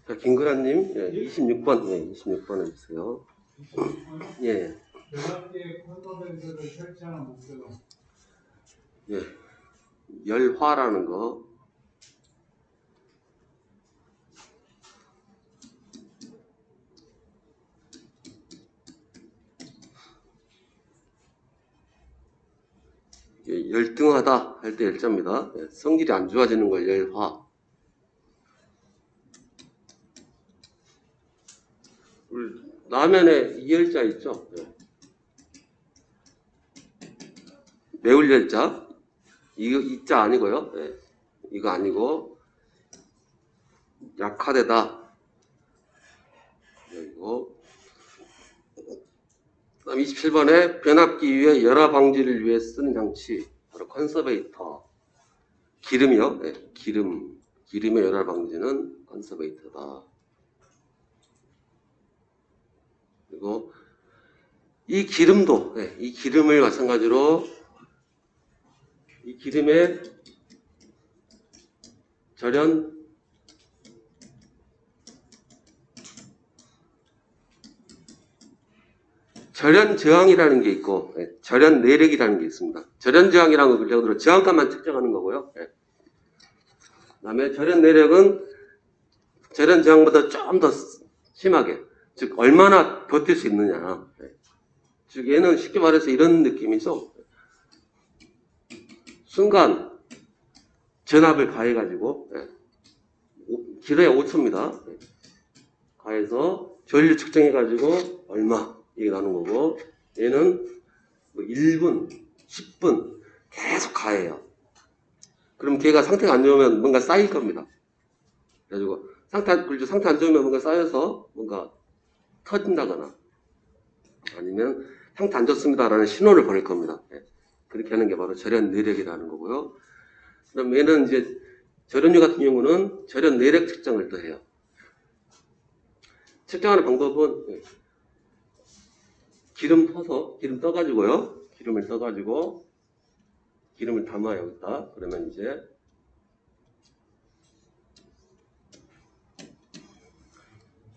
자, 김그라님, 예, 26번, 예, 26번 해주세요. 예. 11개의 콘서벤트를 설치하는 목표는 예. 열화라는 거. 예, 열등하다 할 때 열자입니다. 예, 성질이 안 좋아지는 걸 열화. 라면에 이열자 있죠? 예. 매울 열자. 이거 이자 아니고요. 예. 이거 아니고 약화되다. 그리고 27번에 변압기 위에 열화 방지를 위해 쓰는 장치. 바로 컨서베이터. 기름이요. 예. 기름의 열화 방지는 컨서베이터다. 그리고 이 기름도, 예. 이 기름을 마찬가지로 이 기름의 절연 저항이라는 게 있고, 예, 절연 내력이라는 게 있습니다. 절연 저항이라는 건 그냥 저항값만 측정하는 거고요. 예. 그다음에 절연 내력은 절연 저항보다 좀 더 심하게, 즉 얼마나 버틸 수 있느냐. 예. 즉 얘는 쉽게 말해서 이런 느낌이죠. 순간 전압을 가해가지고, 예. 길어야 5초입니다. 예. 가해서 전류 측정해가지고 얼마 이게 나오는 거고, 얘는 뭐 1분, 10분 계속 가해요. 그럼 걔가 상태가 안 좋으면 뭔가 쌓일 겁니다. 그래가지고 상태 안 좋으면 뭔가 쌓여서 뭔가 터진다거나 아니면 상태 안 좋습니다라는 신호를 보낼 겁니다. 예. 그렇게 하는 게 바로 절연 내력이라는 거고요. 그럼 얘는 이제 절연유 같은 경우는 절연 내력 측정을 또 해요. 측정하는 방법은 예. 기름 떠가지고요. 기름을 떠가지고 기름을 담아요. 여기다. 그러면 이제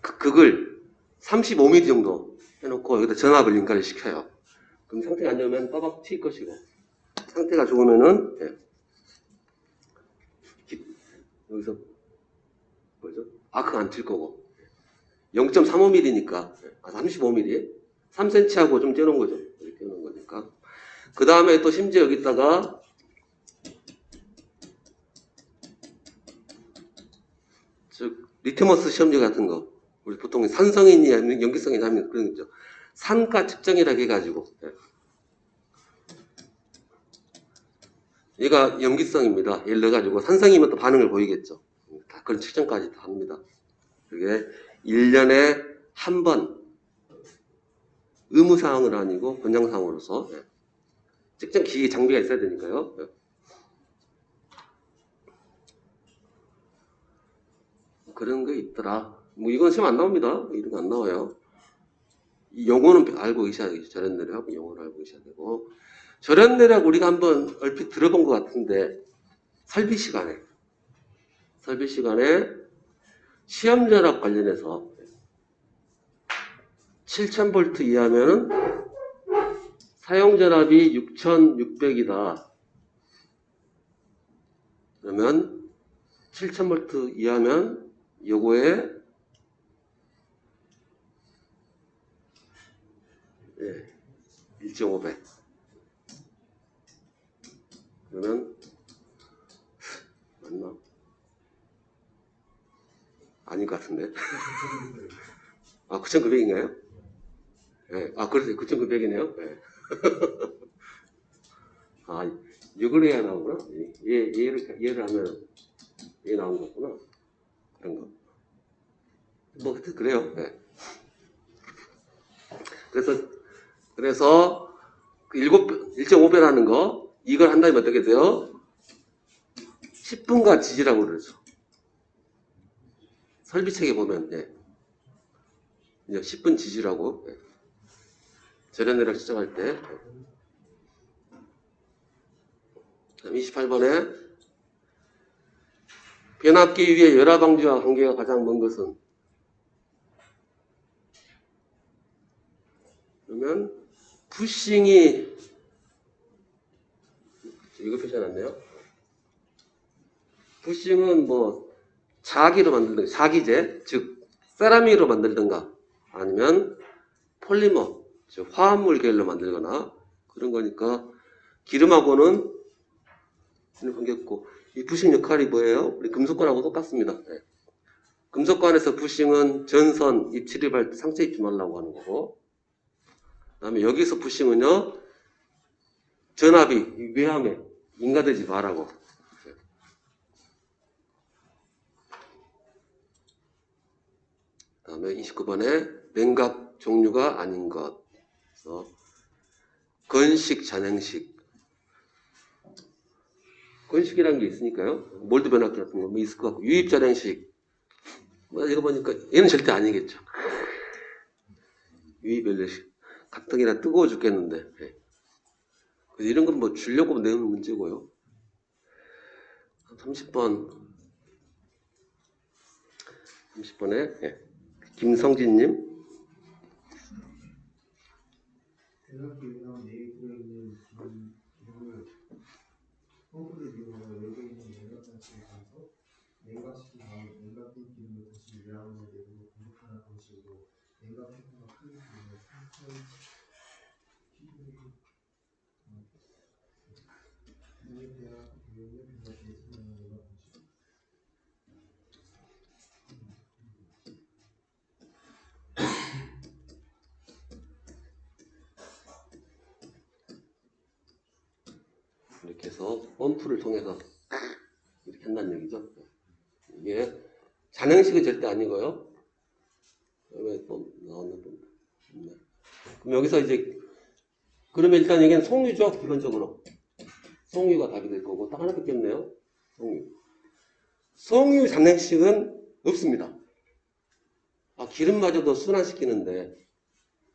극을 35mm 정도 해놓고 여기다 전압을 인가를 시켜요. 그럼 상태가 안 좋으면 빠박 튈 것이고, 상태가 좋으면은 예. 여기서 뭐죠? 아크 안 튈 거고 0.35mm니까 35mm 3cm하고 좀 떼놓은 거죠. 이렇게 떼놓은 거니까. 그 다음에 또 심지어 여기다가 즉 리트머스 시험지 같은 거, 우리 보통 산성이냐 염기성이냐 하면 그런 거죠. 산가 측정이라고 해가지고 예. 얘가 염기성입니다. 얘를 넣어가지고 산성이면 또 반응을 보이겠죠. 다 그런 측정까지 다 합니다. 그게 1년에 한 번 의무사항은 아니고 권장사항으로서 예. 측정 기기 장비가 있어야 되니까요. 예. 그런 게 있더라. 뭐 이건 시험 안 나옵니다. 이런 거 안 나와요. 이 용어는 알고 계셔야 되겠죠. 절연 내력하고 용어를 알고 계셔야 되고, 절연 내력 우리가 한번 얼핏 들어본 것 같은데 설비 시간에 시험 전압 관련해서 7000V 이하면은 사용 전압이 6600이다. 그러면 7000V 이하면 요거에 1.5배. 그러면 맞나? 아닌 것 같은데. 아, 9,900인가요? 네. 아, 그래서 9,900이네요. 네. 아, 6을 해야 나오구나. 얘를 하면 얘 나온 거구나. 그런 거. 뭐, 그래요. 네. 그래서 1.5배라는 거, 이걸 한다면 어떻게 돼요? 10분간 지지라고 그러죠. 설비책에 보면, 예. 10분 지지라고. 예. 절연내력 측정할 때. 28번에 변압기 위에 열화 방지와 관계가 가장 먼 것은 그러면 부싱이 이거 표시해놨네요. 부싱은 뭐 자기로 만들든가, 자기제, 즉 세라믹으로 만들든가 아니면 폴리머, 즉 화합물 계열로 만들거나 그런 거니까 기름하고는 전혀 관계없고, 이 부싱 역할이 뭐예요? 우리 금속관하고 똑같습니다. 네. 금속관에서 부싱은 전선 입출입할 때 상처 입지 말라고 하는 거고, 그 다음에 여기서 부싱은요, 전압이 외함에 인가되지 말라고. 그 다음에 29번에 냉각 종류가 아닌 것. 그래서 건식, 잔행식. 건식이라는 게 있으니까요. 몰드 변압기 같은 거 뭐 있을 것 같고, 유입 잔행식. 뭐 이거 보니까 얘는 절대 아니겠죠. 유입 연료식. 가뜩이나 뜨거워 죽겠는데. 네. 그래서 이런 건 뭐 주려고 내는 문제고요. 30번에 네. 김성진님. 대각기랑 내에 들어있는 기름을 펌프를 이용하여 열고 있는 냉각장치에 가서 냉각시킨 다음 냉각된 기름을 다시 외압으로 내고 공급하는 방식으로 냉각 펌프가 큰 기름을 천천히 기름에 대한 기름을 변화시에 사용하는 냉각 방식. 이렇게 해서 펌프를 통해서 이렇게 한다는 얘기죠. 이게 잔행식은 절대 아니고요. 왜 나왔나 봅니다. 네. 그럼 여기서 이제 그러면 일단 여기는 송유죠. 기본적으로 송유가 답이 될 거고 딱 하나밖에 없네요. 송유. 송유 잔행식은 없습니다. 아, 기름마저도 순환시키는데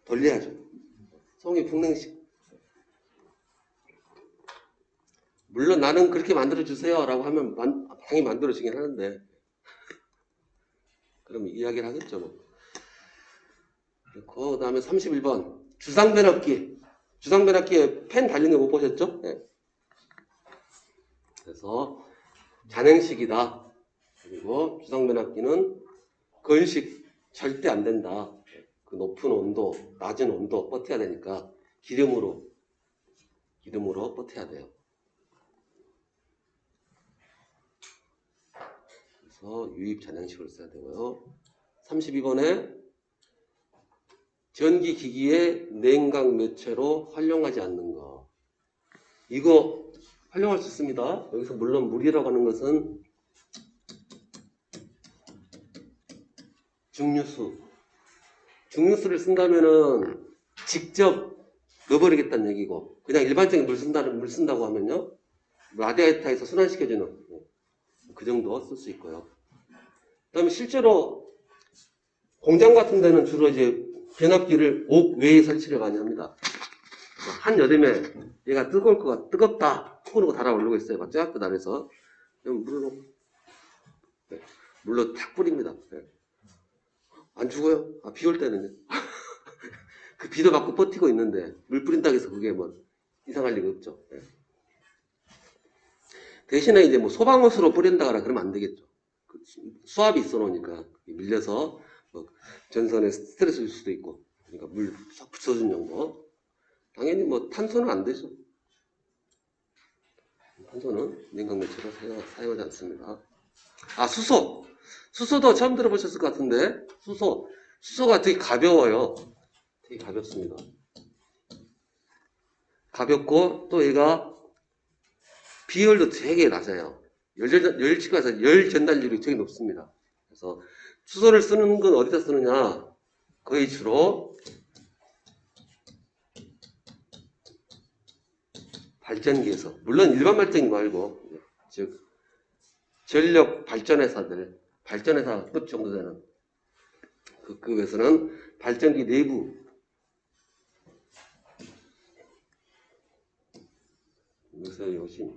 돌려야죠. 송유 풍냉식. 물론 나는 그렇게 만들어주세요 라고 하면 당연히 만들어지긴 하는데 그럼 이야기를 하겠죠. 뭐. 그 다음에 31번 주상변압기. 주상변압기에 펜 달린 거 못 보셨죠? 네. 그래서 잔행식이다. 그리고 주상변압기는 건식 절대 안 된다. 그 높은 온도, 낮은 온도 버텨야 되니까 기름으로 버텨야 돼요. 그래서 유입 잔행식을 써야 되고요. 32번에 전기기기의 냉각 매체로 활용하지 않는 거. 이거 활용할 수 있습니다. 여기서 물론 물이라고 하는 것은 중류수를 쓴다면은 직접 넣어버리겠다는 얘기고, 그냥 일반적인 물 쓴다고 하면요, 라디에이터에서 순환시켜주는 그 정도 쓸 수 있고요. 그 다음에 실제로 공장 같은 데는 주로 이제 변압기를 옥 외에 설치를 많이 합니다. 한여름에 얘가 뜨겁다 푸르고 달아오르고 있어요. 막 쫙 달아서 물로 탁 뿌립니다. 안 죽어요? 아, 비 올 때는요. 그 비도 맞고 버티고 있는데 물 뿌린다고 해서 그게 뭐 이상할 리가 없죠. 대신에 이제 뭐 소방호스로 뿌린다거나 그러면 안 되겠죠. 수압이 있어 놓으니까 밀려서 뭐 전선에 스트레스 줄 수도 있고, 그러니까 물 쏙 붙여준 정도. 당연히 뭐 탄소는 안 되죠. 탄소는 냉각 매체로 사용하지 않습니다. 아, 수소도 처음 들어보셨을 것 같은데, 수소가 되게 가벼워요. 되게 가볍습니다. 가볍고 또 얘가 비열도 되게 낮아요. 열치가서 열 전달률이 되게 높습니다. 그래서 수소를 쓰는 건 어디다 쓰느냐? 거의 주로 발전기에서, 물론 일반 발전기 말고, 즉 전력 발전회사들, 발전회사 급 정도 되는 그 급에서는 발전기 내부, 여기서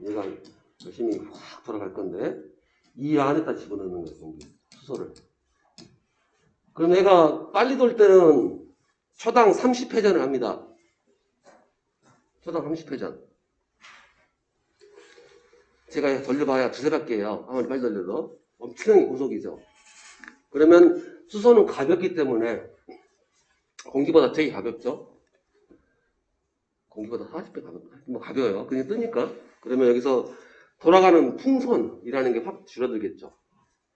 얘가 열심히 확 돌아갈 건데 이 안에다 집어넣는 거예요. 수소를. 그럼 얘가 빨리 돌 때는 초당 30회전을 합니다. 초당 30회전. 제가 돌려봐야 두세 바퀴예요. 아무리 빨리 돌려도. 엄청나게 고속이죠. 그러면 수소는 가볍기 때문에 공기보다 되게 가볍죠. 공기보다 40배 가벼워요. 그냥 뜨니까. 그러면 여기서 돌아가는 풍선이라는 게 확 줄어들겠죠.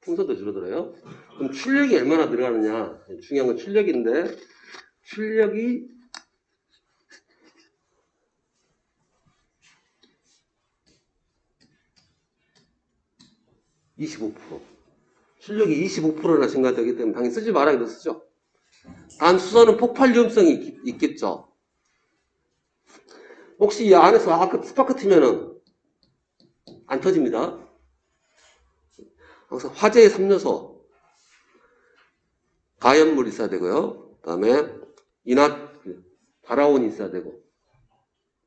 풍선도 줄어들어요. 그럼 출력이 얼마나 들어가느냐. 중요한 건 출력인데, 출력이 25%. 출력이 25%나 증가되기 때문에 당연히 쓰지 말아야 돼 쓰죠. 단 수소는 폭발 위험성이 있겠죠. 혹시 이 안에서 아까 스파크 트면은 안 터집니다. 항상 화재의 3요소, 가연물이 있어야 되고요. 그 다음에 발화온이 있어야 되고,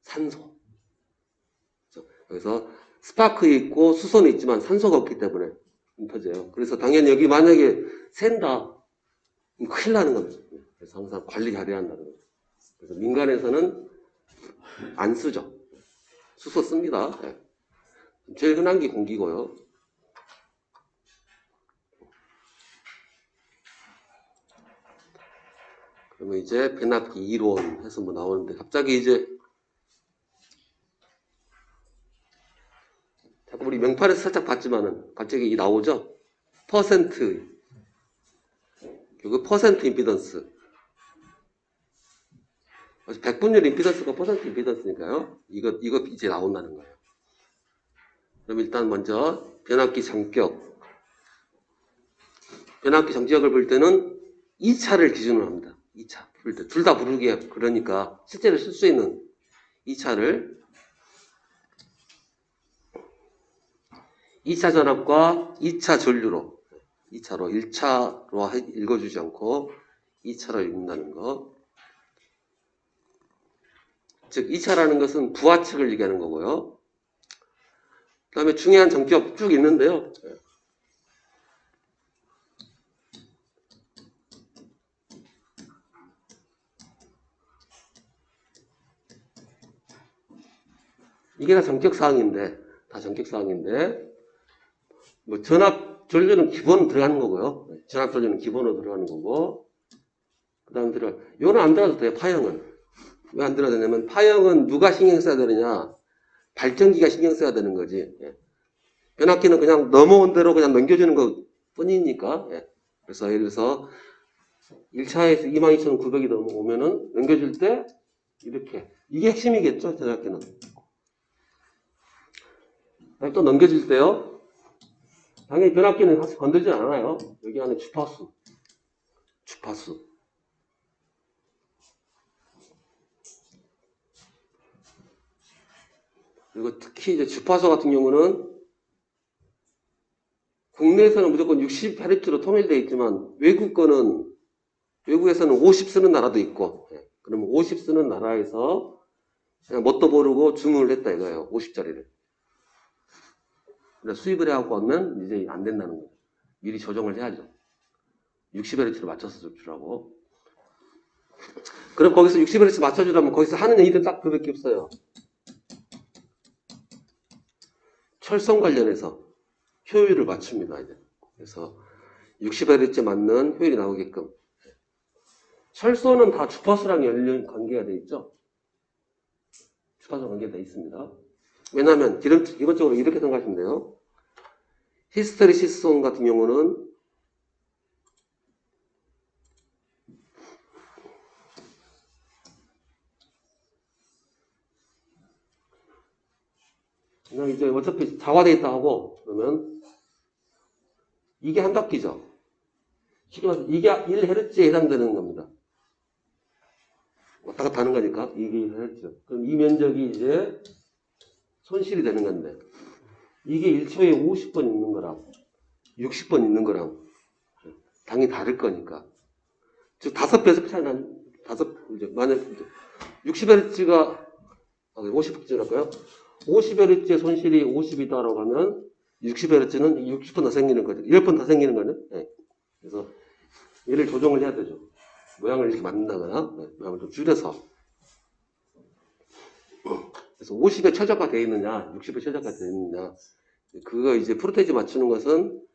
산소. 그래서 스파크 있고 수소는 있지만 산소가 없기 때문에 안 터져요. 그래서 당연히 여기 만약에 샌다, 그럼 큰일 나는 겁니다. 그래서 항상 관리 잘해야 한다는 거죠. 그래서 민간에서는 안 쓰죠. 수소 씁니다. 네. 제일 흔한 게 공기고요. 그러면 이제 배납기 이론 해서 뭐 나오는데 갑자기 이제 자꾸 우리 명판에서 살짝 봤지만은 갑자기 나오죠? 퍼센트. 그 퍼센트 임피던스. 100분율 임피던스가 퍼센트 임피던스니까요. 이거 이제 나온다는 거예요. 그럼 일단 먼저 변압기 장격. 변압기 장격을 볼 때는 2차를 기준으로 합니다. 2차. 부를 때. 둘 다 부르게. 그러니까 실제로 쓸 수 있는 2차를 2차 전압과 2차 전류로 2차로 1차로 읽어주지 않고 2차로 읽는다는 거. 즉 2차라는 것은 부하 측을 얘기하는 거고요. 그 다음에 중요한 정격 쭉 있는데요. 이게 다 전격사항인데 뭐 전압 전류는 기본 들어가는 거고요. 전압 전류는 기본으로 들어가는 거고, 그 다음 요는 안 들어가도 돼요. 파형은 왜 안 들어가야 되냐면 파형은 누가 신경 써야 되느냐, 발전기가 신경 써야 되는 거지. 변압기는 그냥 넘어온 대로 그냥 넘겨주는 것 뿐이니까. 그래서 예를 들어서 1차에서 22,900이 넘어오면은 넘겨줄 때 이렇게, 이게 핵심이겠죠. 전압기는 또 넘겨줄 때요, 당연히 변압기는 사실 건들지 않아요. 여기 안에 주파수. 그리고 특히 이제 주파수 같은 경우는 국내에서는 무조건 60Hz로 통일되어 있지만 외국에서는 50 쓰는 나라도 있고, 그러면 50 쓰는 나라에서 그냥 뭣도 모르고 주문을 했다 이거예요. 50짜리를. 수입을 해갖고 오면 이제 안 된다는 거예요. 미리 조정을 해야죠. 60Hz로 맞춰서 주라고. 그럼 거기서 60Hz 맞춰주라면 거기서 하는 얘기들 딱 그밖에 없어요. 철성 관련해서 효율을 맞춥니다. 이제. 그래서 60Hz 맞는 효율이 나오게끔. 철소는 다 주파수랑 관계가 돼 있죠. 주파수 관계가 돼 있습니다. 왜냐하면 기본적으로 이렇게 생각하시면 돼요. 히스테리시스온 같은 경우는 그냥 이제 어차피 자화되어 있다 하고, 그러면 이게 한 바퀴죠. 쉽게 말해서 이게 1Hz에 해당되는 겁니다. 왔다 갔다 하는 거니까 이게 1Hz. 그럼 이 면적이 이제 손실이 되는 건데, 이게 1초에 50번 있는 거랑 60번 있는 거랑 당연히 다를 거니까. 즉 5배에서 차이 나는, 이제 만약 60Hz가 50Hz 할까요? 50Hz의 손실이 50이다라고 하면 60Hz는 60번 더 생기는 거죠. 10번 더 생기는 거는. 그래서 얘를 조정을 해야 되죠. 모양을 이렇게 만든다거나 모양을 좀 줄여서. 그래서 50에 최적화되어 있느냐, 60에 최적화되어 있느냐. 그거 이제 프로테이지 맞추는 것은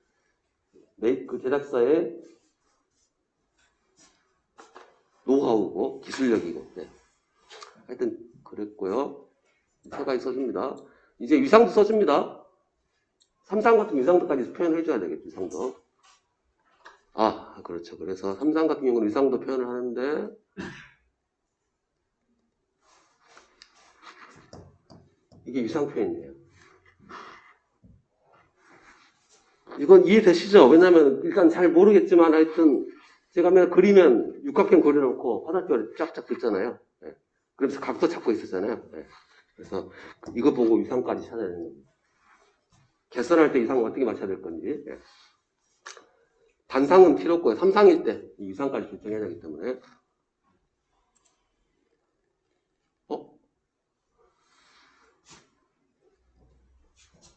그 제작사의 노하우고 기술력이고. 네. 하여튼 그랬고요. 세 가지 써줍니다. 이제 위상도 써줍니다. 삼삼각형 위상도까지 표현을 해줘야 되겠죠. 위상도. 아, 그렇죠. 그래서 삼삼각형은 위상도 표현을 하는데 이게 위상 표현이에요. 이건 이해되시죠? 왜냐면 일단 잘 모르겠지만 하여튼 제가 맨날 그리면 육각형 그려놓고 화살표를 쫙쫙 긋잖아요. 네. 그러면서 각도 찾고 있었잖아요. 네. 그래서 이거 보고 위상까지 찾아야 되는 겁니다. 개선할 때 위상을 어떻게 맞춰야 될 건지. 네. 단상은 필요 없고요. 삼상일 때 이 위상까지 결정해야 되기 때문에.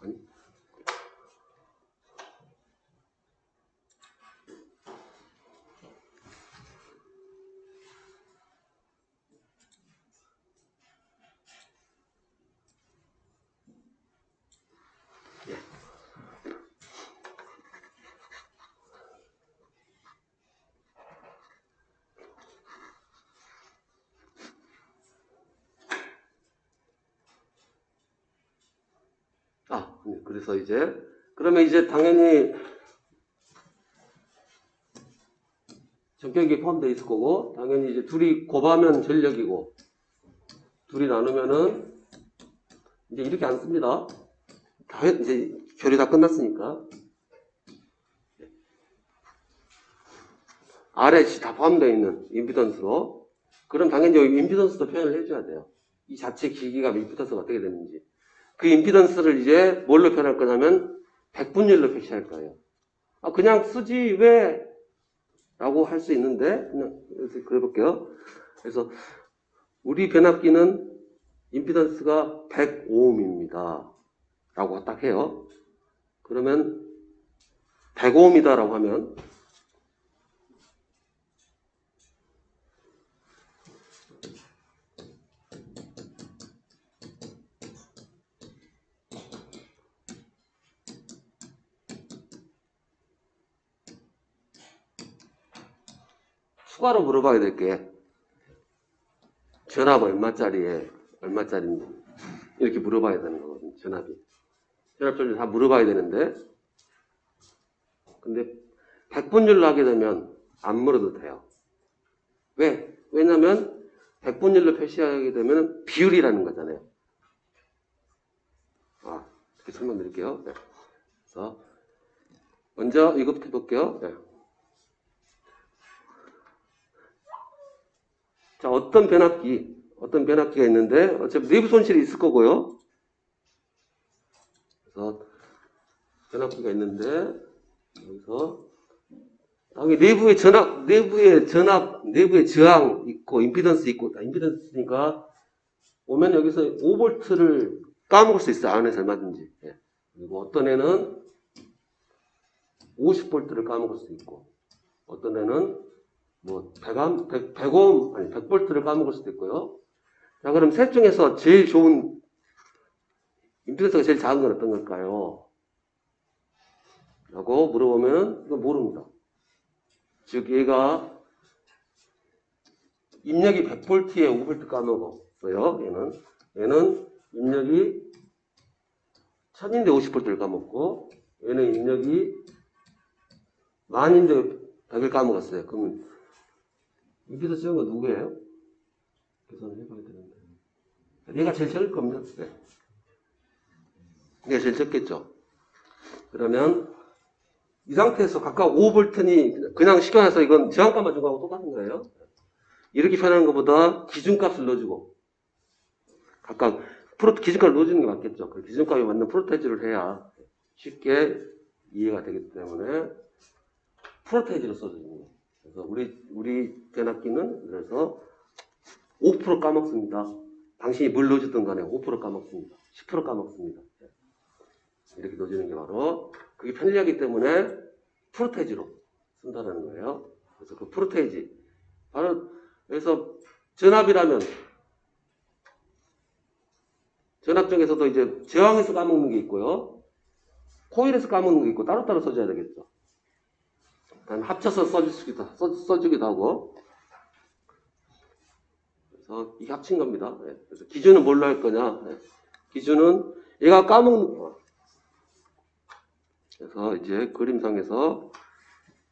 아니. 그래서 이제 그러면 이제 당연히 전격이 포함되어 있을 거고 당연히 이제 둘이 곱하면 전력이고 둘이 나누면은 이제 이렇게 안 씁니다. 이제 결이 다 끝났으니까 RH 다 포함되어 있는 임피던스로 그럼 당연히 여기 임피던스도 표현을 해줘야 돼요. 이 자체 기기가 임피던스가 어떻게 되는지 그 임피던스를 이제 뭘로 표현할 거냐면 백분율로 표시할 거예요. 그냥 쓰지 왜? 라고 할 수 있는데 그냥 그래볼게요. 그래서 우리 변압기는 임피던스가 100오음입니다. 라고 딱 해요. 그러면 100오음이다 라고 하면 추가로 물어봐야 될 게 전압 얼마짜리인지 이렇게 물어봐야 되는 거거든요. 전압 전류 다 물어봐야 되는데 근데 100분율로 하게 되면 안 물어도 돼요. 왜? 왜냐면 100분율로 표시하게 되면 비율이라는 거잖아요. 이렇게 설명드릴게요. 네. 그래서 먼저 이것부터 해볼게요. 네. 자, 어떤 변압기가 있는데 어차피 내부 손실이 있을 거고요. 그래서 변압기가 있는데 여기서 여기 내부의 저항 있고 임피던스 있고 임피던스니까 오면 여기서 5볼트를 까먹을 수 있어요. 안에서 얼마든지. 예. 그리고 어떤 애는 50볼트를 까먹을 수 있고 어떤 애는 뭐 100오hm 아니 100볼트를 까먹을 수도 있고요. 자, 그럼 셋 중에서 제일 좋은 임피던스가 제일 작은 건 어떤 걸까요? 라고 물어보면 이거 모릅니다. 즉 얘가 입력이 100볼트에 5볼트 까먹었어요. 얘는 입력이 1000인데 50볼트를 까먹고 얘는 입력이 10,000인데 100을 까먹었어요. 그러면 임피던스 적은 건 누구예요? 계산을 해봐야 되는데 얘가 제일 적을 겁니다. 네. 얘가 제일 적겠죠. 그러면 이 상태에서 각각 5볼트니 그냥 시켜놔서 이건 저항값만 준 거하고 똑같은 거예요. 이렇게 표현하는 것보다 기준값을 넣어주고 각각 기준값을 넣어주는 게 맞겠죠. 그 기준값에 맞는 프로테이지를 해야 쉽게 이해가 되기 때문에 프로테이지로 써주는 거예요. 그래서 우리 변압기는 그래서 5% 까먹습니다. 당신이 뭘 넣어줬던 간에 5% 까먹습니다. 10% 까먹습니다. 이렇게 넣어주는 게 바로 그게 편리하기 때문에 프로테이지로 쓴다는 거예요. 그래서 그 프로테이지 바로 그래서 전압이라면 전압 중에서도 이제 제왕에서 까먹는 게 있고요. 코일에서 까먹는 게 있고 따로따로 써줘야 되겠죠. 합쳐서 써주기도 하고. 그래서 이게 합친 겁니다. 예. 그래서 기준은 뭘로 할 거냐? 예. 기준은 얘가 까먹는 거. 그래서 이제 그림상에서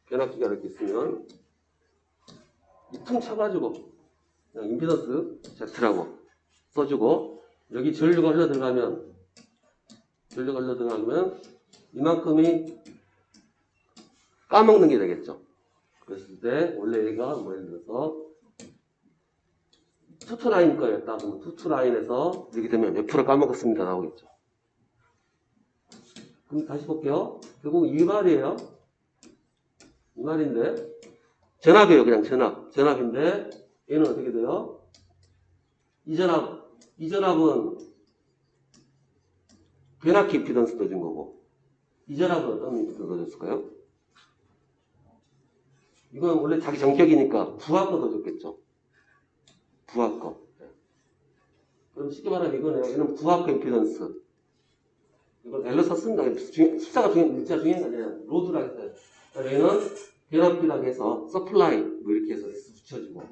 변압기가 이렇게 있으면 퉁 쳐가지고 그냥 임피던스 Z라고 써주고 여기 전류가 흘러 들어가면 이만큼이 까먹는 게 되겠죠. 그랬을 때 원래 얘가 뭐 예를 들어서 투투 라인 거였다. 그러면 투투 라인에서 이렇게 되면 몇 프로 까먹었습니다 나오겠죠. 그럼 다시 볼게요. 결국 이 말이에요. 이 말인데 전압이에요. 그냥 전압인데 얘는 어떻게 돼요? 이 전압은 변압기 임피던스 넣어준 거고 이 전압은 어떤 임피던스 넣어줬을까요? 이건 원래 자기 전격이니까 부하 거 넣어줬겠죠. 부하 거. 그럼 쉽게 말하면 이거네요. 얘는 부하 거 임피던스. 이건 L로 썼습니다. 숫자가 문자 중요한 게 아니라 로드라 했어요. 얘는 변압기라고 해서 서플라이 뭐 이렇게 해서 S 붙여주고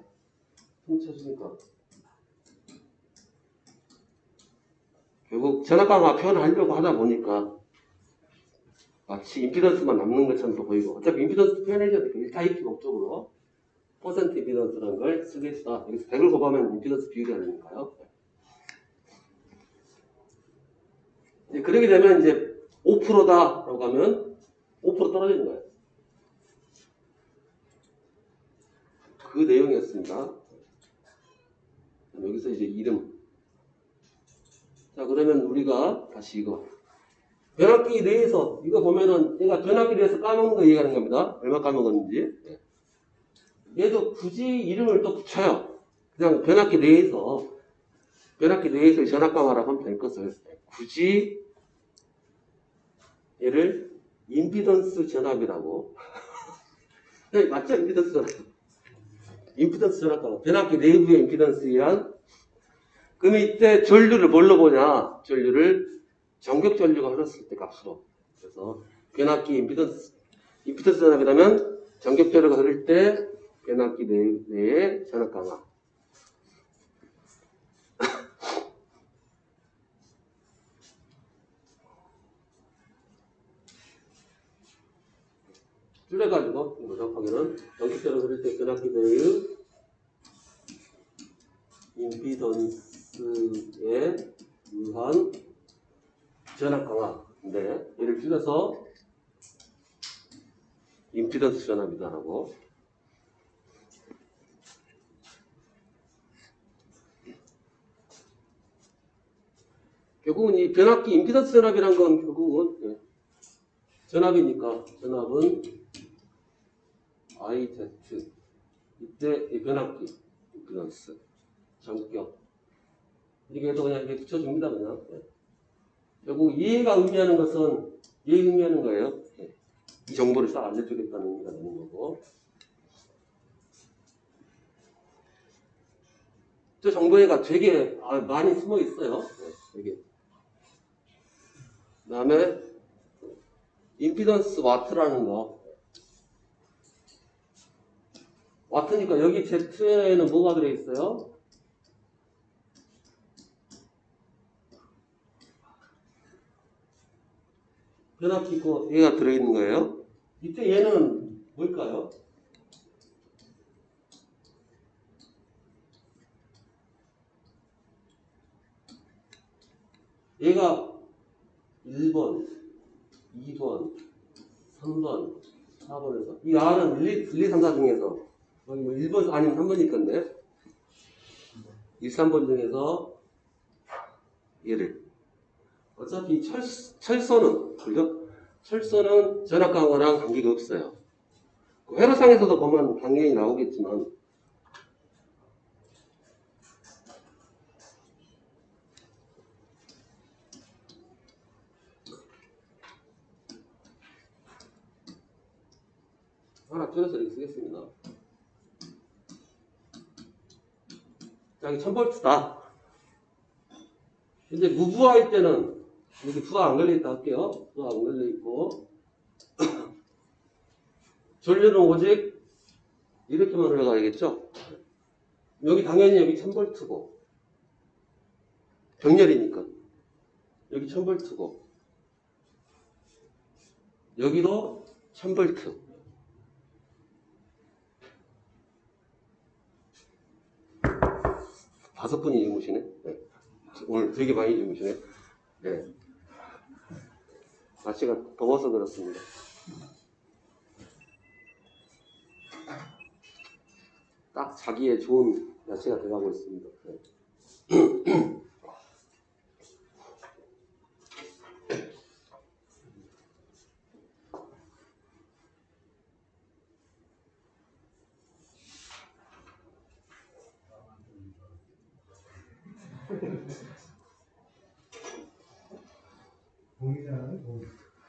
훔쳐주니까 결국 전압 강화 표현을 하려고 하다 보니까 마치 임피던스만 남는 것처럼 또 보이고 어차피 임피던스 표현해줘야 되니까 1타입 목적으로 퍼센트 임피던스라는 걸 쓰겠다. 여기서 100을 곱하면 임피던스 비율이 되니까요. 그렇게 되면 이제 5%다라고 하면 5% 떨어지는 거예요. 그 내용이었습니다. 여기서 이제 이름. 자, 그러면 우리가 다시 이거. 변압기 내에서, 이거 보면은 얘가 변압기 내에서 까먹는 거 얘기하는 겁니다. 얼마 까먹었는지. 얘도 굳이 이름을 또 붙여요. 그냥 변압기 내에서 전압 강화라고 하면 될 것을. 굳이 얘를 임피던스 전압이라고. 네, 맞죠? 임피던스 전압. 임피던스 전압 강화. 변압기 내부의 임피던스란 그럼 이때 전류를 뭘로 보냐? 전류를 전격 전류가 흘렀을 때 값으로. 그래서 변압기 임피던스 전압이라면 전격 전류가 흐를 때 변압기 내의 전압 강화. 줄여가지고 정확하게는 전격 전류가 흐를 때 변압기 내의 임피던스에 의한 전압 강화인데 얘를 줄여서 임피던스 전압이다라고. 결국은 이 변압기 임피던스 전압이란 건 결국은 전압이니까 전압은 IZ 이때 이 변압기 임피던스 전격 이렇게 해서 그냥 이렇게 붙여줍니다. 그냥 결국 얘가 의미하는 것은 얘 의미하는 거예요. 이 정보를 싹 알려주겠다는 의미가 되는 거고 저 정보가 되게 많이 숨어 있어요. 되게. 그 다음에 임피던스 와트라는 거. 와트니까 여기 Z에는 뭐가 들어있어요? 변압기 있고 얘가 들어있는 거예요. 이때 얘는 뭘까요? 얘가 1번, 2번, 3번, 4번에서 이 R은 1, 2, 3, 4 중에서 여기 뭐 1번 아니면 3번일 건데 1, 3번 중에서 얘를 어차피 철소는 그죠? 철소는 전압 강화랑 관계가 없어요. 회로상에서도 보면 당연히 나오겠지만 하나 줄여서 이렇게 쓰겠습니다. 자, 여기 1000V다. 근데 무부하일 때는 이렇게 부하 안 걸려있다 할게요. 부하 안 걸려있고 전류는 오직 이렇게만 흘러가야겠죠? 여기 당연히 여기 1000V고 병렬이니까 여기 1000V고 여기도 1000V. 다섯 분이 주무시네. 네. 오늘 되게 많이 주무시네. 네. 날씨가 더워서 그렇습니다. 딱 자기의 좋은 날씨가 돼가고 있습니다. 네. 공이잖아요, 공.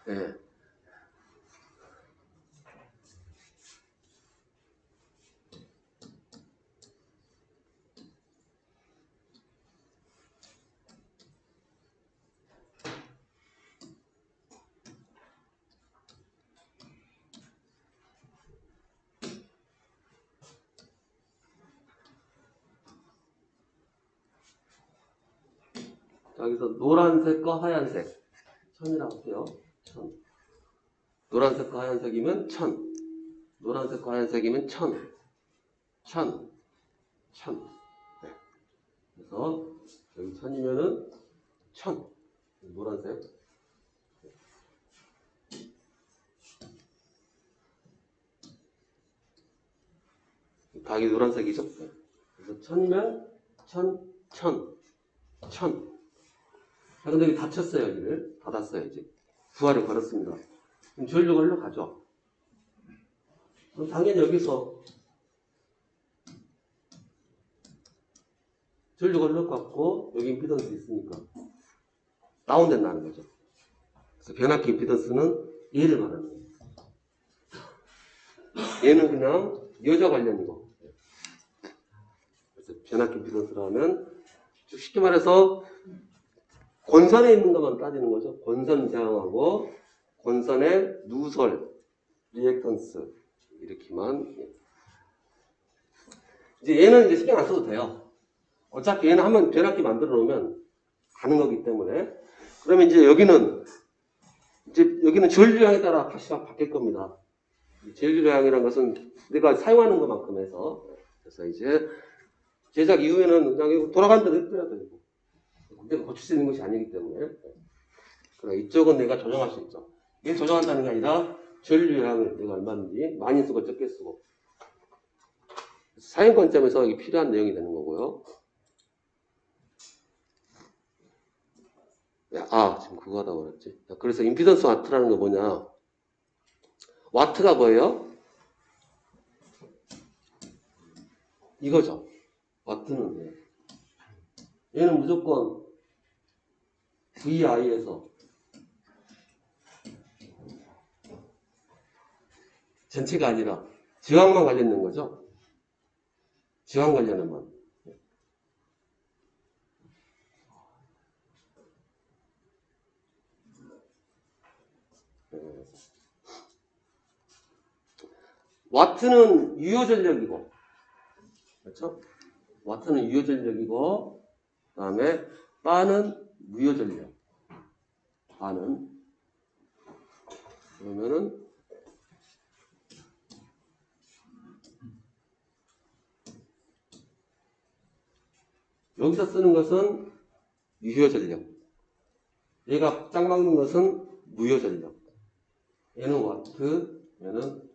네. 여기서 노란색과 하얀색 1000이라고 할게요. 1000. 노란색과 하얀색이면 1000. 노란색과 하얀색이면 1000. 1000. 1000. 네. 그래서 여기 1000이면은 1000. 노란색. 각이 노란색이죠. 네. 그래서 1000이면 1000, 1000, 1000. 자, 근데 여기 닫혔어요. 여기를 닫았어요. 이제 부하를 걸었습니다. 그럼 전류가 흘러가죠. 그럼 당연히 여기서 전류가 흘러갔고 여기 임피던스 있으니까 다운된다는 거죠. 그래서 변압기 임피던스는 얘를 말하는 거예요. 얘는 그냥 여자 관련이고, 그래서 변압기 임피던스라 하면 쉽게 말해서 권선에 있는 것만 따지는 거죠. 권선 제항하고 권선의 누설, 리액턴스 이렇게만. 이제 얘는 이제 신경 안 써도 돼요. 어차피 얘는 한번 변압기 만들어 놓으면 가는 거기 때문에. 그러면 이제 여기는 전류량에 따라 값이 바뀔 겁니다. 전류량이라는 것은 내가 사용하는 것만큼 해서. 그래서 이제 제작 이후에는 그냥 돌아가는 대로 냅둬야 되고. 내가 고칠 수 있는 것이 아니기 때문에. 그러나 이쪽은 내가 조정할 수 있죠. 이게 조정한다는 게 아니라 전류량을 내가 얼마든지 많이 쓰고 적게 쓰고. 사용관점에서 이게 필요한 내용이 되는 거고요. 지금 그거 하다 그랬지. 그래서 임피던스 와트라는 거 뭐냐. 와트가 뭐예요? 이거죠. 와트는 얘는 무조건 VI에서 전체가 아니라 저항만 관련된 거죠. 저항 관련은만. 와트는 유효 전력이고, 그렇죠? 와트는 유효 전력이고, 그 다음에 바는 무효 전력. 바는 그러면은 여기서 쓰는 것은 유효 전력. 얘가 짝 막는 것은 무효 전력. 얘는 와트, 얘는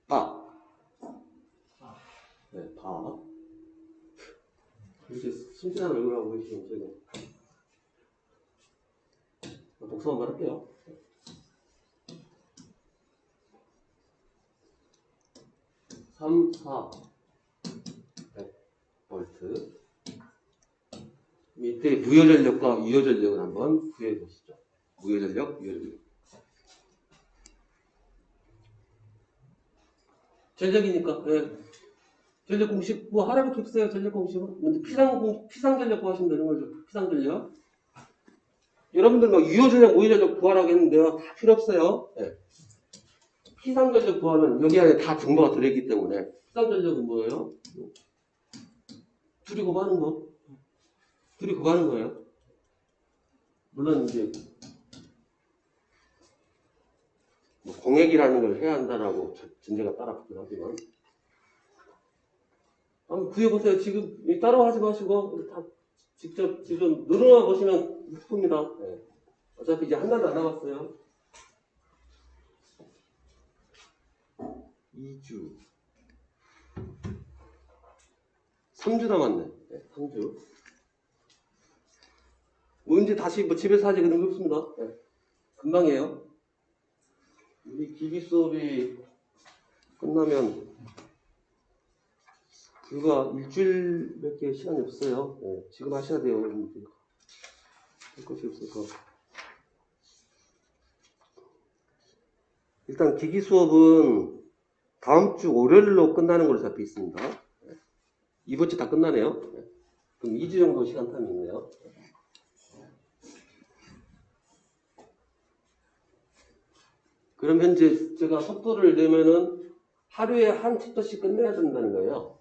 바. 네, 바. 이렇게 순진한 얼굴 하고 계시면 제가 독서 한번 할게요. 3, 4, 100V. 밑에 무효전력과 유효전력을 한번 구해 보시죠. 무효전력, 유효전력. 전력이니까, 네. 전력 공식 뭐 하라고 줬어요. 전력 공식은. 근데 피상 전력 구하시면 되는 거죠. 피상 전력. 여러분들 막 유효 전력, 무효 전력 구하라고 했는데요. 다 필요 없어요. 네. 피상 전력 구하면 여기 안에 다 정보가 들어있기 때문에 피상 전력은 뭐예요? 둘이 곱하는 거. 둘이 곱하는 거예요. 물론 이제 뭐 공액이라는 걸 해야 한다라고 전제가 따라붙긴 하지만 한번 구해보세요. 지금 따로 하지 마시고 다 직접 지금 누르어 보시면 예쁩니다. 네. 어차피 이제 한 달도 안 남았어요. 2주 3주 남았네. 네, 3주. 문제 다시 뭐 집에서 하지 그런 거 없습니다. 네. 금방이에요. 우리 기기 수업이 끝나면 불과 일주일밖에 시간이 없어요. 네, 지금 하셔야 돼요. 여러분들. 할 것이 없어서. 일단 기기 수업은 다음 주 월요일로 끝나는 걸로 잡혀 있습니다. 네. 이번 주 다 끝나네요. 네. 그럼 2주 정도 시간텀이 있네요. 그럼 현재 제가 속도를 내면은 하루에 한 챕터씩 끝내야 된다는 거예요.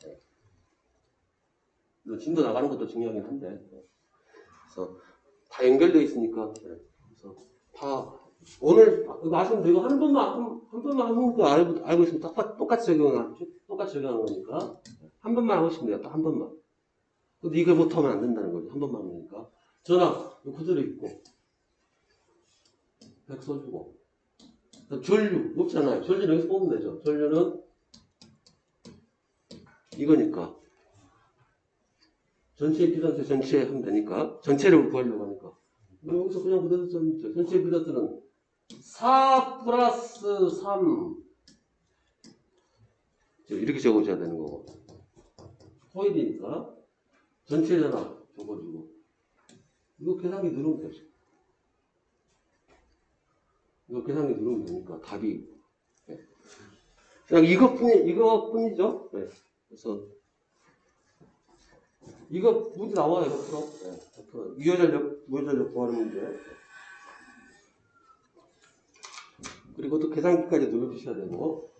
진도 나가는 것도 중요하긴 한데. 그래서 다 연결되어 있으니까. 그래서 다 오늘 이거 아시면 되고 한 번만 하는 거 알고 있으면 똑같이 적용하는 거니까 한 번만 하고 싶으면 돼요. 딱 한 번만. 근데 이걸 못하면 안 된다는 거죠. 한 번만 하니까. 전화 그대로 있고 백 써주고 전류 없잖아요. 전류는 여기서 뽑으면 되죠. 전류는 이거니까 전체 임피던스 전체 하면 되니까 전체를 구하려고 하니까 여기서 그냥 그대로 써면 돼. 전체 임피던스는 4 플러스 3 이렇게 적어줘야 되는 거고 코일이니까 전체 전압 적어주고 이거 계산기 누르면 되죠. 이거 계산기 누르면 되니까 답이 그냥 이것뿐이죠. 네. 그래서 이거 문제 나와요. 100%. 네, 100%. 유효전력 구하는 문제. 그리고 또 계산기까지 눌러주셔야 되고.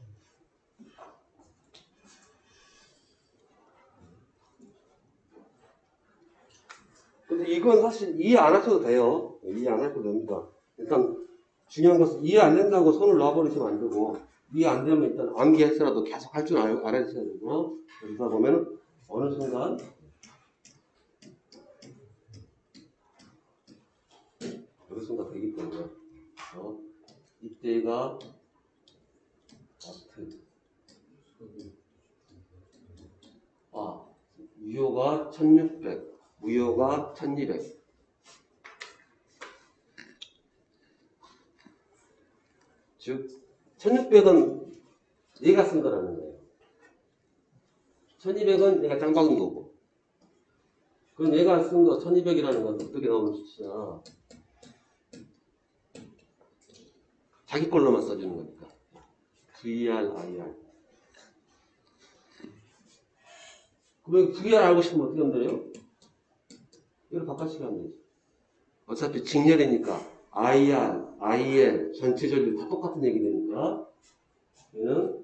근데 이건 사실 이해 안 하셔도 돼요. 이해 안 하셔도 됩니다. 일단 중요한 것은 이해 안 된다고 손을 놔버리시면 안 되고 이해 안 되면 일단 암기해서라도 계속 할 줄 알아주셔야 되고 그러다 보면 어느 순간 어느 순간 되기 때문에 이때가 유효가 1600 무효가 1200 즉 1600은 얘가 쓴 거라는 거예요. 1200은 얘가 짱 박은 거고 그럼 얘가 쓴 거 1200이라는 건 어떻게 나오는 수치냐 자기 걸로만 써주는 거니까 VR, IR 그럼 VR 알고 싶으면 어떻게 하면 돼요? 이걸 바꿔치기 하면 되지. 어차피 직렬이니까 IR, IL 전체 전류 다 똑같은 얘기 되니까 얘는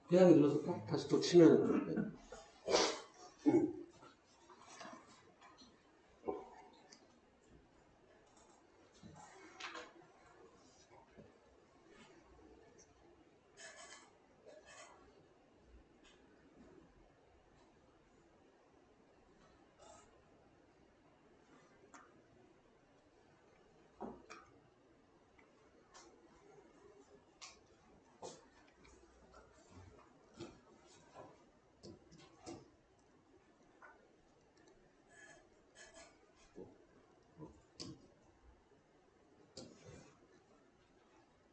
그냥 눌러서 다시 또 치면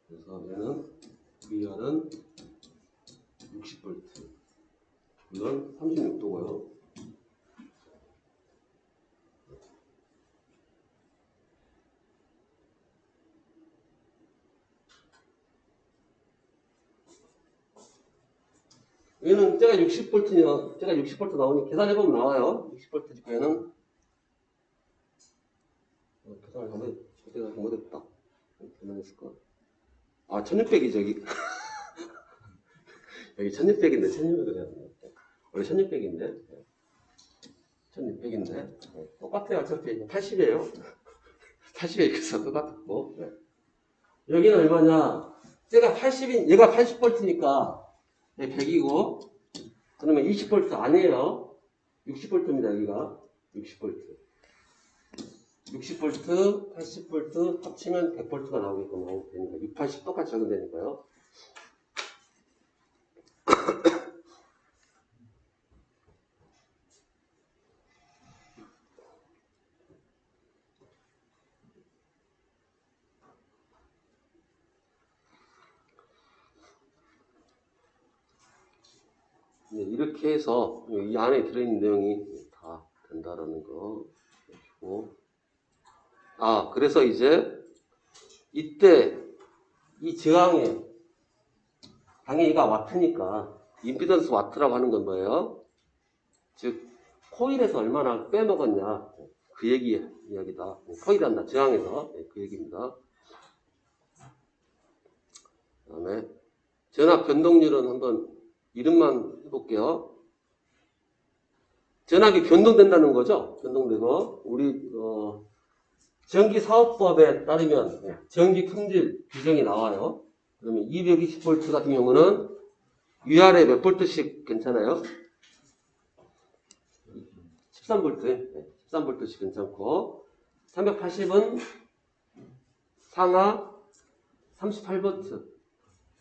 그래서 얘는 VR은 60V 물론 36도고요. 얘는 제가 60V냐, 제가 60V 나오니 계산해보면 나와요. 60V 직구에는 계산을 잘못했다. 계산했을까? 아, 1600이 저기. 여기 1600인데, 1600을 해야 되네. 원래 1600인데. 1600인데. 똑같아요. 어차피 80이에요. 80에 이렇게 써 똑같고. 네. 여기는 얼마냐? 제가 80인, 얘가 80V니까 100이고, 그러면 20V 아니에요. 60V입니다, 여기가. 60V. 60V, 80V 합치면 100V가 나오게끔 나오면 되니까. 680 똑같이 적용되니까요. 네, 이렇게 해서 이 안에 들어있는 내용이 다 된다라는 거 보시고, 아, 그래서 이제 이때 이 저항에 당연히 얘가 와트니까 임피던스 와트라고 하는 건 뭐예요? 즉 코일에서 얼마나 빼먹었냐 그 이야기다. 코일이 한다 저항에서 그 얘기입니다. 그다음에 전압 변동률은 한번 이름만 해볼게요. 전압이 변동된다는 거죠. 변동되고 우리 전기사업법에 따르면 전기 품질 규정이 나와요. 그러면 220V 같은 경우는 위아래 몇 볼트씩 괜찮아요? 13V, 13V씩 괜찮고 380은 상하 38V,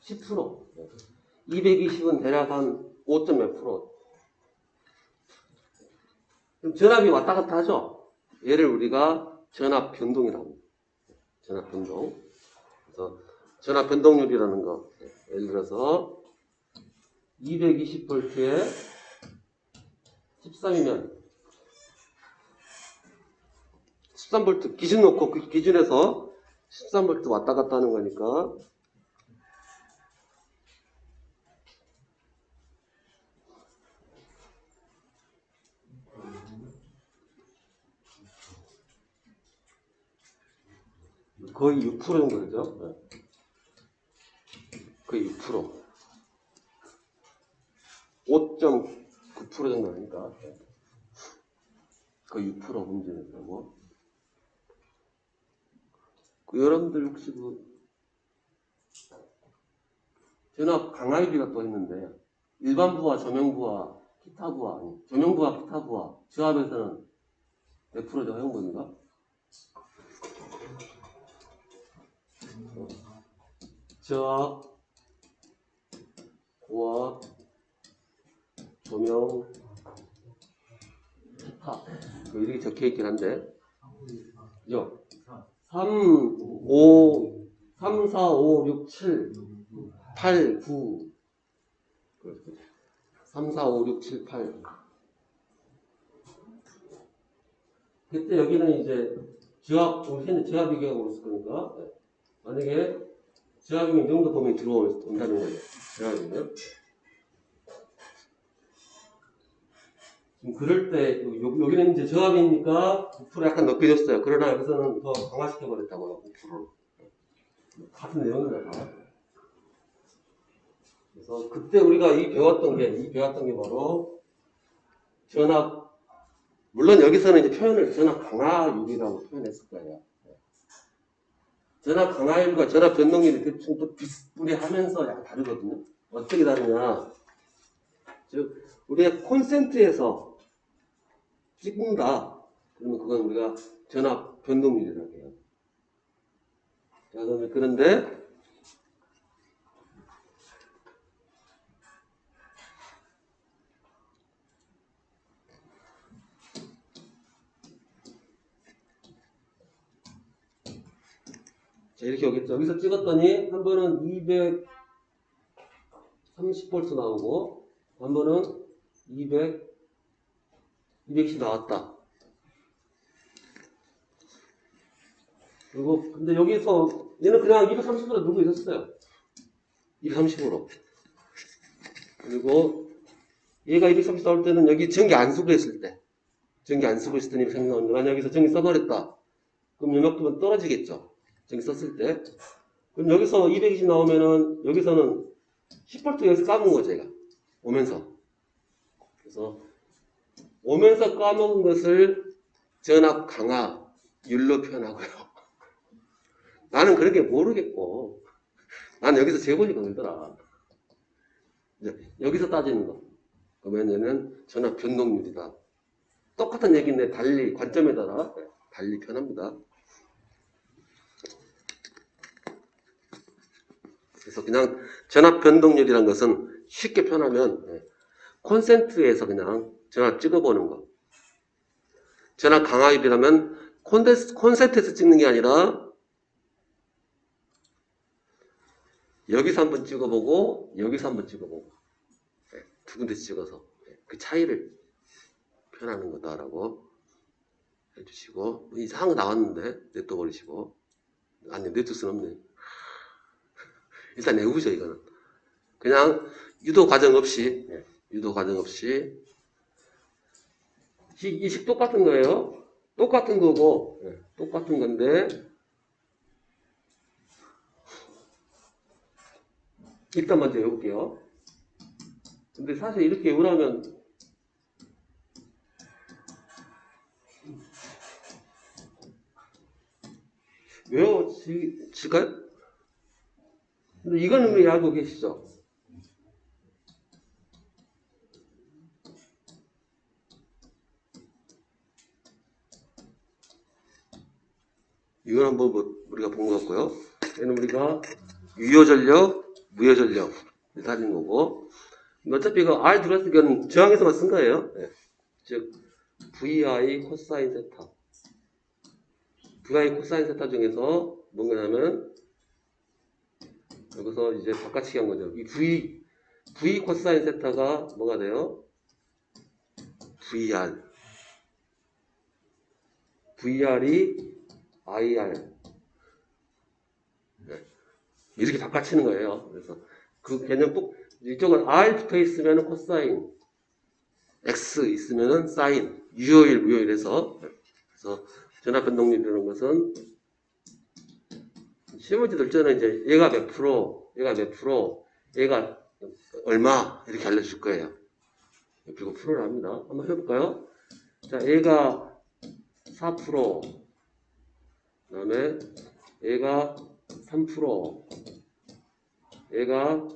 10%, 220은 대략 한 5. 몇 프로. 그럼 전압이 왔다 갔다 하죠? 얘를 우리가 전압 변동이라고 합니다. 전압 변동. 그래서 전압 변동률이라는 거. 예를 들어서 220V에 13이면 13V 기준 놓고 그 기준에서 13V 왔다 갔다 하는 거니까 거의 6% 정도 되죠? 네. 거의 6%. 5.9% 정도 되니까. 거의 6% 문제되고. 여러분들 혹시 전압 강하이비가 또 있는데, 일반부와 조명부와 기타부와, 아니, 조명부와 기타부와 저압에서는 몇 프로죠? 허용범위가? 저압, 고압, 조명, 기타. 이렇게 적혀 있긴 한데. 그죠? 3, 4, 5, 6, 7, 8, 9. 3, 4, 5, 6, 7, 8. 그때 여기는 이제 저압, 우리 현재 저압 비교하고 있을 거니까. 만약에 저압이면 이 정도 범위 들어온다는 거예요. 저압이면. 지금 그럴 때, 여기는 이제 저압이니까 9% 약간 높여졌어요. 그러나 여기서는 더 강화시켜버렸다고요. 9%로. 같은 내용입니다. 그래서 그때 우리가 이 배웠던 게 바로 전압, 물론 여기서는 이제 표현을 전압 강화율이라고 표현했을 거예요. 전압 강화율과 전압 변동률이 대충 또 비슷비슷하면서 약간 다르거든요. 어떻게 다르냐. 즉, 우리가 콘센트에서 찍는다. 그러면 그건 우리가 전압 변동률이라고 해요. 자, 그런데 자, 이렇게 오겠죠. 여기서 찍었더니 한 번은 230V 나오고 한 번은 220 나왔다. 그리고 근데 여기서 얘는 그냥 230으로 누고 있었어요. 230으로. 그리고 얘가 230 나올 때는 여기 전기 안 쓰고 했을 때, 전기 안 쓰고 있을 때 이렇게 나오는데, 만약 여기서 전기 써버렸다. 그럼 요만큼은 떨어지겠죠. 전기 썼을 때. 그럼 여기서 220 나오면은, 여기서는 10V 여기서 까먹은 거죠, 얘가. 오면서. 그래서, 오면서 까먹은 것을 전압 강화율로 표현하고요. 나는 그렇게 모르겠고, 나는 여기서 재본이 걸리더라. 여기서 따지는 거. 그러면 얘는 전압 변동률이다. 똑같은 얘기인데 달리 관점에 따라 달리 표현합니다. 그래서 그냥 전압 변동률이라는 것은 쉽게 표현하면 콘센트에서 그냥 전압 찍어보는 거. 전압 강화율이라면 콘센트에서 찍는 게 아니라 여기서 한번 찍어보고 여기서 한번 찍어보고 두 군데 찍어서 그 차이를 표현하는 거다라고 해주시고, 이상한 거 나왔는데 냅둬버리시고, 아니 냅둘 수는 없네. 일단 내우죠. 이거는 그냥 유도 과정 없이 이 식 똑같은 거예요. 똑같은 거고 똑같은 건데 일단 먼저 외울게요. 근데 사실 이렇게 외우라면 외워질까요? 근데 이거는 왜 알고 계시죠? 이건 한번 우리가 본 것 같고요. 얘는 우리가 유효전력, 무효전력 따진 거고, 어차피 이거 R 들어갔을 때는 저항에서만 쓴 거예요. 즉 VI 코사인 세타, VI 코사인 세타 중에서 뭔가냐면 여기서 이제 바꿔치기 한 거죠. 이 V 코사인 세타가 뭐가 돼요? VR. VR이 IR. 이렇게 바꿔치는 거예요. 그래서 그 개념 이쪽은 R 붙어 있으면 코사인, X 있으면 사인, 유효일, 무효일에서. 그래서 전압 변동률이라는 것은 시험 문제 들 때는 이제 얘가 몇 프로, 얘가 얼마 이렇게 알려줄 거예요. 그리고 프로를 합니다. 한번 해볼까요? 자, 얘가 4%, 그다음에 얘가 3%, 얘가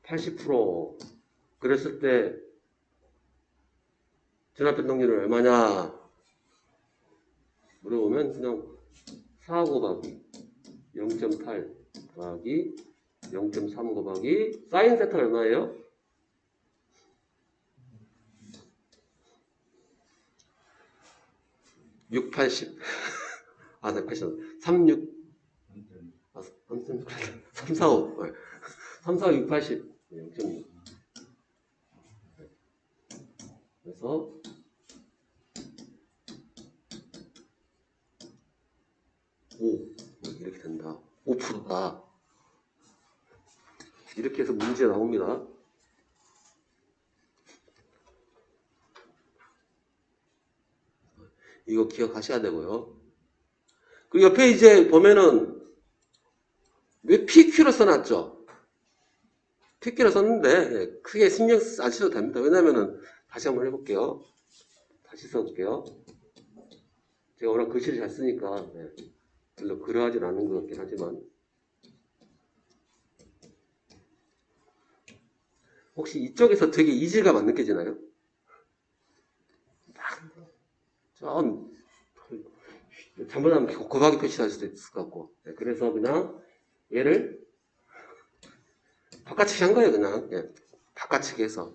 80%. 그랬을 때 전압 변동률은 얼마냐 물어보면 그냥 4 곱하기 0.8 더하기 0.3 곱하기 사인 세타 얼마예요? 680. 아, 네, 80. 36. 345. 345, 680. 0.6. 그래서 5. 이렇게 된다. 5%다. 이렇게 해서 문제 나옵니다. 이거 기억하셔야 되고요. 그 옆에 이제 보면은 왜 PQ로 써놨죠? PQ로 썼는데 크게 신경 안 쓰셔도 됩니다. 왜냐면은 다시 한번 해볼게요. 다시 써볼게요. 제가 워낙 글씨를 잘 쓰니까 별로 그러하진 않은 것 같긴 하지만 혹시 이쪽에서 되게 이질감 안 느껴지나요? 좀 잘못하면 곱하기 표시할 수도 있을 것 같고 그래서 그냥 얘를 바꿔치기 한 거예요. 그냥 바꿔치기 해서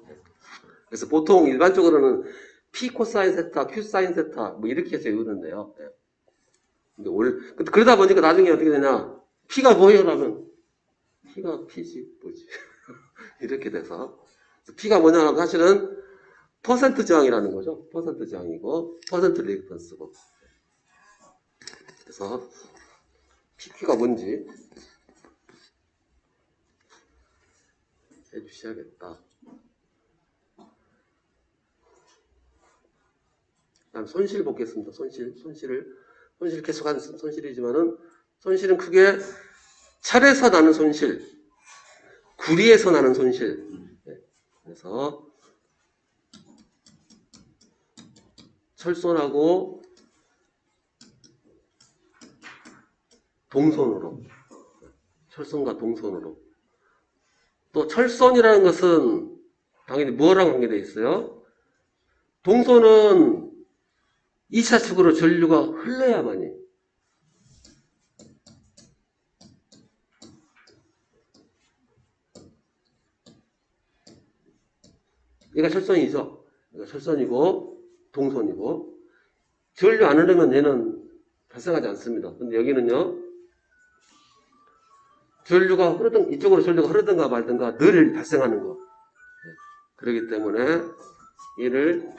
그래서 보통 일반적으로는 P 코사인 세타, Q 사인 세타 뭐 이렇게 해서 외우는데요. 근데 그러다 보니까 나중에 어떻게 되냐? P가 뭐예요? 라면 P가 P지 뭐지? 이렇게 돼서 P가 뭐냐면 사실은 퍼센트 저항이라는 거죠. 퍼센트 저항이고 퍼센트 리액턴스고 그래서 PQ가 뭔지 해주셔야겠다. 다음 손실 보겠습니다. 손실 계속하는 손실이지만은 손실은 크게 철에서 나는 손실, 구리에서 나는 손실. 그래서 철손하고 동손으로, 철손과 동손으로. 또 철손이라는 것은 당연히 뭐랑 관계되어 있어요? 동손은 2차 축으로 전류가 흘러야만이. 얘가 철선이죠. 얘가 철선이고 동선이고 전류 안 흐르면 얘는 발생하지 않습니다. 근데 여기는요. 전류가 흐르든 이쪽으로 전류가 흐르든가 말든가 늘 발생하는 거. 그렇기 때문에 얘를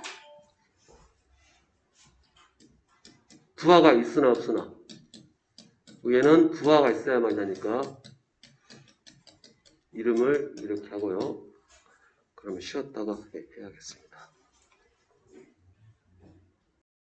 부하가 있으나 없으나 위에는 부하가 있어야만 하니까 이름을 이렇게 하고요. 그러면 쉬었다가 해야겠습니다.